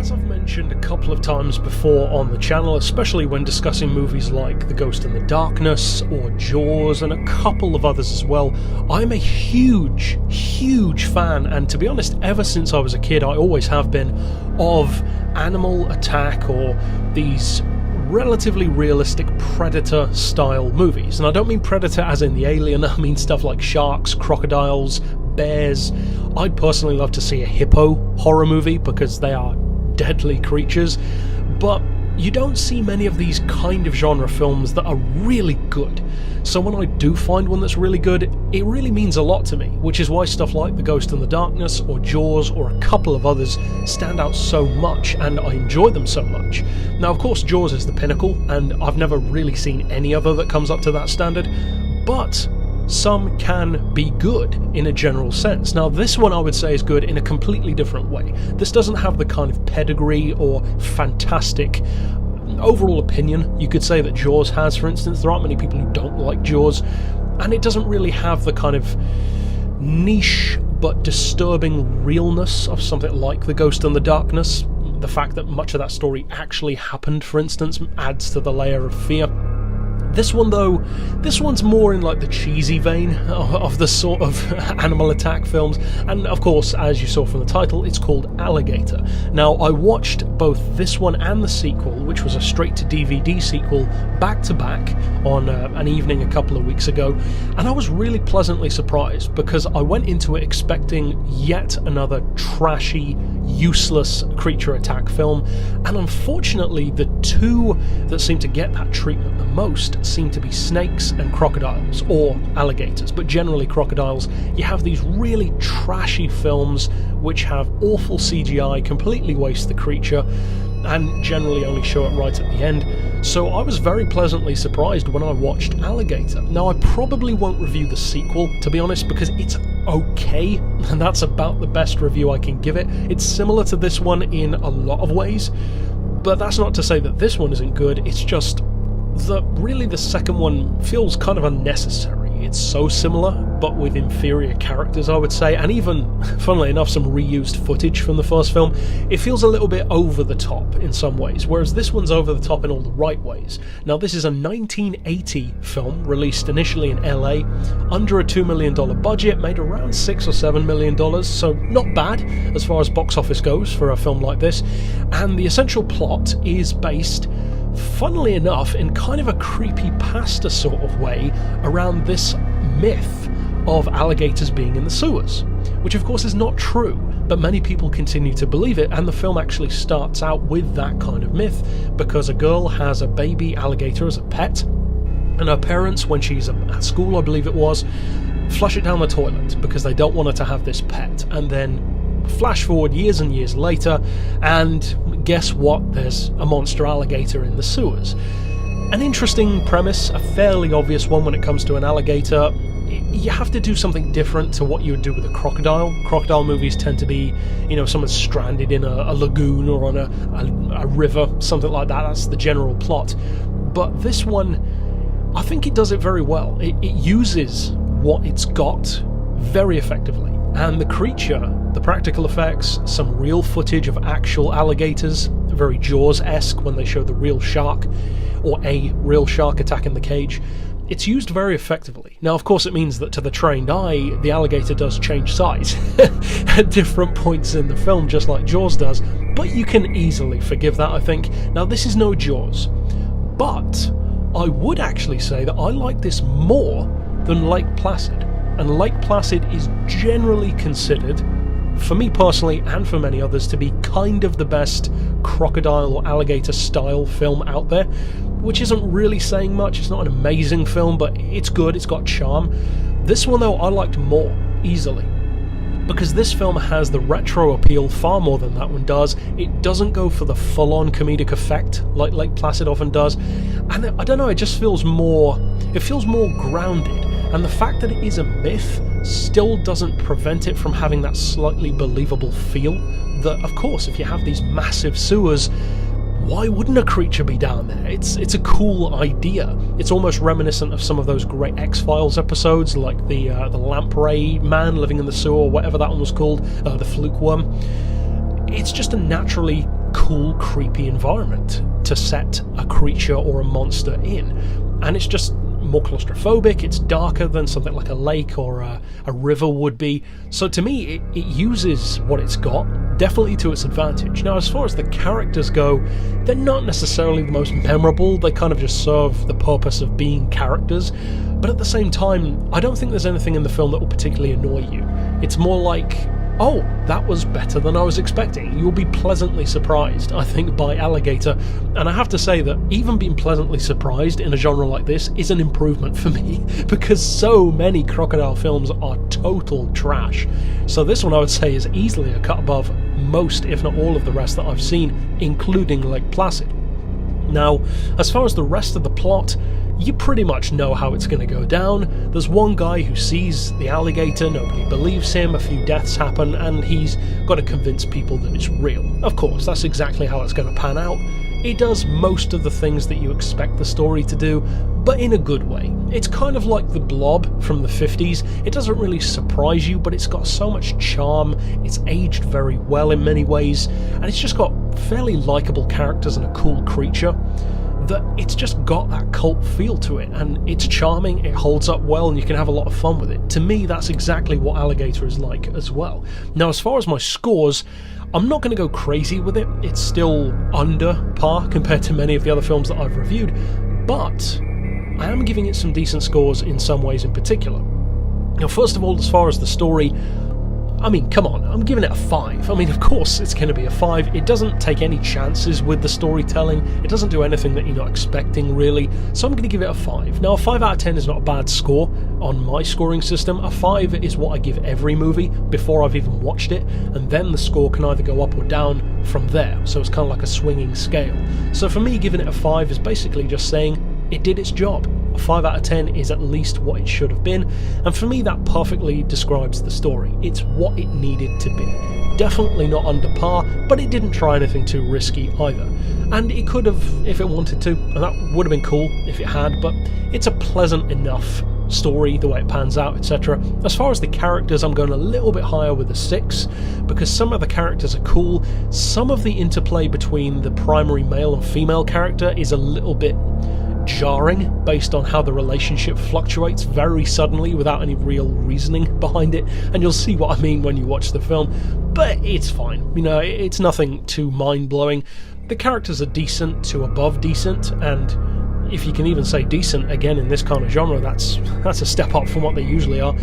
As I've mentioned a couple of times before on the channel, especially when discussing movies like The Ghost in the Darkness or Jaws and a couple of others as well, I'm a huge fan, and to be honest, ever since I was a kid, I always have been, of animal attack or these relatively realistic Predator-style movies. And I don't mean Predator as in the alien, I mean stuff like sharks, crocodiles, bears. I'd personally love to see a hippo horror movie because they are deadly creatures, but you don't see many of these kind of genre films that are really good. So when I do find one that's really good, it really means a lot to me, which is why stuff like The Ghost in the Darkness or Jaws or a couple of others stand out so much and I enjoy them so much. Now of course Jaws is the pinnacle, and I've never really seen any other that comes up to that standard, but some can be good in a general sense. Now this one I would say is good in a completely different way. This doesn't have the kind of pedigree or fantastic overall opinion you could say that Jaws has, for instance. There aren't many people who don't like Jaws, and it doesn't really have the kind of niche but disturbing realness of something like The Ghost in the Darkness. The fact that much of that story actually happened, for instance, adds to the layer of fear. This one though, this one's more in like the cheesy vein of the sort of animal attack films, and of course, as you saw from the title, it's called Alligator. Now I watched both this one and the sequel, which was a straight to DVD sequel, back to back on an evening a couple of weeks ago, and I was really pleasantly surprised because I went into it expecting yet another trashy, useless creature attack film, and unfortunately the two that seem to get that treatment the most seem to be snakes and crocodiles, or alligators, but generally crocodiles. You have these really trashy films which have awful CGI, completely waste the creature, and generally only show it right at the end. So I was very pleasantly surprised when I watched Alligator. Now I probably won't review the sequel, to be honest, because it's okay, and that's about the best review I can give it. It's similar to this one in a lot of ways, but that's not to say that this one isn't good. It's just that really the second one feels kind of unnecessary. It's so similar, but with inferior characters, I would say, and even, funnily enough, some reused footage from the first film. It feels a little bit over the top in some ways, whereas this one's over the top in all the right ways. Now, this is a 1980 film, released initially in LA, under a $2 million budget, made around $6 or $7 million, so not bad as far as box office goes for a film like this. And the essential plot is based, funnily enough, in kind of a creepypasta sort of way around this myth of alligators being in the sewers, which of course is not true, but many people continue to believe it, and the film actually starts out with that kind of myth because a girl has a baby alligator as a pet, and her parents, when she's at school I believe it was, flush it down the toilet because they don't want her to have this pet. And then flash forward years and years later, and guess what? There's a monster alligator in the sewers. An interesting premise, a fairly obvious one when it comes to an alligator. You have to do something different to what you would do with a crocodile. Crocodile movies tend to be, someone's stranded in a lagoon or on a river, something like that. That's the general plot. But this one, I think it does it very well. It uses what it's got very effectively. And the creature, the practical effects, some real footage of actual alligators, very Jaws-esque when they show the real shark, or a real shark attacking the cage. It's used very effectively. Now, of course, it means that to the trained eye, the alligator does change size at different points in the film, just like Jaws does, but you can easily forgive that, I think. Now, this is no Jaws, but I would actually say that I like this more than Lake Placid. And Lake Placid is generally considered, for me personally and for many others, to be kind of the best crocodile or alligator style film out there, which isn't really saying much. It's not an amazing film, but it's good, it's got charm. This one though I liked more, easily, because this film has the retro appeal far more than that one does. It doesn't go for the full-on comedic effect like Lake Placid often does, and I don't know, it just feels more grounded. And the fact that it is a myth still doesn't prevent it from having that slightly believable feel that, of course, if you have these massive sewers, why wouldn't a creature be down there? It's a cool idea. It's almost reminiscent of some of those great X-Files episodes, like the lamprey man living in the sewer, or whatever that one was called, the fluke worm. It's just a naturally cool, creepy environment to set a creature or a monster in. And it's just more claustrophobic, it's darker than something like a lake or a river would be. So to me, it uses what it's got, definitely to its advantage. Now, as far as the characters go, they're not necessarily the most memorable, they kind of just serve the purpose of being characters. But at the same time, I don't think there's anything in the film that will particularly annoy you. It's more like, oh, that was better than I was expecting. You'll be pleasantly surprised, I think, by Alligator. And I have to say that even being pleasantly surprised in a genre like this is an improvement for me, because so many crocodile films are total trash. So this one, I would say, is easily a cut above most, if not all, of the rest that I've seen, including Lake Placid. Now, as far as the rest of the plot, you pretty much know how it's going to go down. There's one guy who sees the alligator, nobody believes him, a few deaths happen, and he's got to convince people that it's real. Of course, that's exactly how it's going to pan out. It does most of the things that you expect the story to do, but in a good way. It's kind of like The Blob from the 50s. It doesn't really surprise you, but it's got so much charm, it's aged very well in many ways, and it's just got fairly likeable characters and a cool creature, that it's just got that cult feel to it, and it's charming, it holds up well, and you can have a lot of fun with it. To me, that's exactly what Alligator is like as well. Now, as far as my scores, I'm not going to go crazy with it. It's still under par compared to many of the other films that I've reviewed, but I am giving it some decent scores in some ways in particular. Now, first of all, as far as the story, I mean, come on, I'm giving it a 5. I mean, of course it's going to be a 5. It doesn't take any chances with the storytelling. It doesn't do anything that you're not expecting, really. So I'm going to give it a 5. Now, a 5 out of 10 is not a bad score on my scoring system. A 5 is what I give every movie before I've even watched it, and then the score can either go up or down from there. So it's kind of like a swinging scale. So for me, giving it a 5 is basically just saying it did its job. A 5 out of 10 is at least what it should have been, and for me that perfectly describes the story. It's what it needed to be. Definitely not under par, but it didn't try anything too risky either. And it could have if it wanted to, and that would have been cool if it had, but it's a pleasant enough story, the way it pans out, etc. As far as the characters, I'm going a little bit higher with a 6, because some of the characters are cool. Some of the interplay between the primary male and female character is a little bit jarring based on how the relationship fluctuates very suddenly without any real reasoning behind it, and you'll see what I mean when you watch the film, but it's fine. You know, it's nothing too mind-blowing. The characters are decent to above decent, and if you can even say decent again in this kind of genre, that's a step up from what they usually are.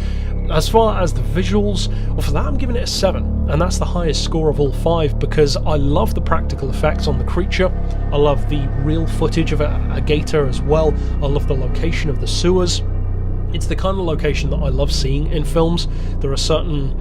As far as the visuals, well, for that I'm giving it a 7, and that's the highest score of all 5, because I love the practical effects on the creature, I love the real footage of a gator as well, I love the location of the sewers. It's the kind of location that I love seeing in films. There are certain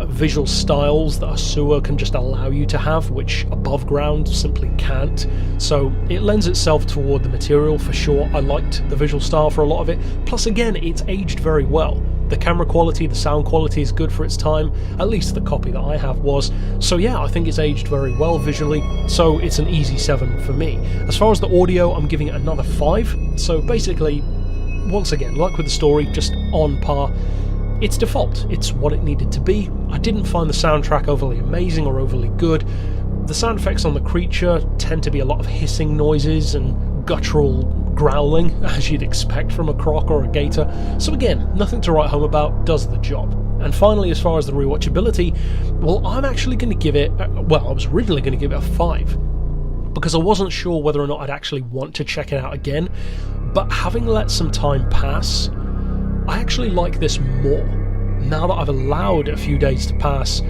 visual styles that a sewer can just allow you to have, which above ground simply can't. So it lends itself toward the material for sure. I liked the visual style for a lot of it. Plus, again, it's aged very well. The camera quality, the sound quality is good for its time, at least the copy that I have was. So yeah, I think it's aged very well visually, so it's an easy 7 for me. As far as the audio, I'm giving it another 5. So basically, once again, like with the story, just on par. It's default, it's what it needed to be. I didn't find the soundtrack overly amazing or overly good. The sound effects on the creature tend to be a lot of hissing noises and guttural growling, as you'd expect from a croc or a gator. So again, nothing to write home about, does the job. And finally, as far as the rewatchability, well, I'm actually going to give it, I was originally going to give it a 5, because I wasn't sure whether or not I'd actually want to check it out again, but having let some time pass, I actually like this more. Now that I've allowed a few days to pass,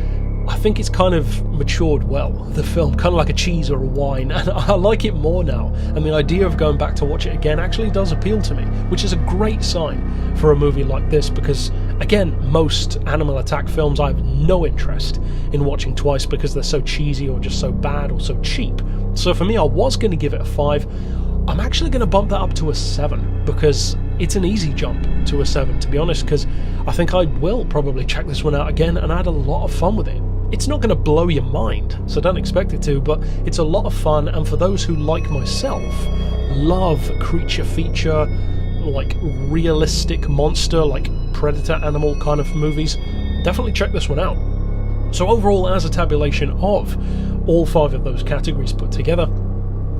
I think it's kind of matured well, the film, kind of like a cheese or a wine, and I like it more now, and the idea of going back to watch it again actually does appeal to me, which is a great sign for a movie like this, because again, most animal attack films I have no interest in watching twice because they're so cheesy or just so bad or so cheap. So for me, I was going to give it a 5. I'm actually going to bump that up to a 7, because it's an easy jump to a 7, to be honest, because I think I will probably check this one out again, and I had a lot of fun with it. It's not going to blow your mind, so don't expect it to, but it's a lot of fun, and for those who, like myself, love creature feature, like realistic monster, like predator animal kind of movies, definitely check this one out. So overall, as a tabulation of all 5 of those categories put together,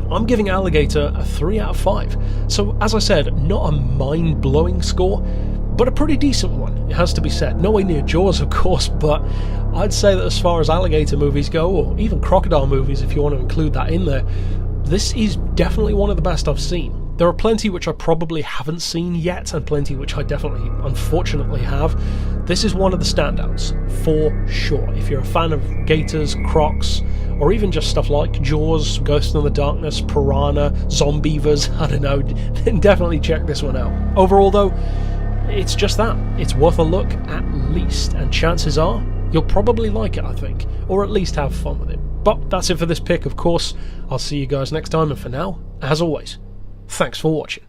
I'm giving Alligator a 3 out of 5. So, as I said, not a mind-blowing score, but a pretty decent one, it has to be said. Nowhere near Jaws, of course, but I'd say that as far as alligator movies go, or even crocodile movies if you want to include that in there, this is definitely one of the best I've seen. There are plenty which I probably haven't seen yet, and plenty which I definitely, unfortunately, have. This is one of the standouts, for sure. If you're a fan of gators, crocs, or even just stuff like Jaws, Ghost in the Darkness, Piranha, Zombievers, I don't know, then definitely check this one out. Overall though, it's just that. It's worth a look at least, and chances are you'll probably like it, I think, or at least have fun with it. But that's it for this pick, of course. I'll see you guys next time, and for now, as always, thanks for watching.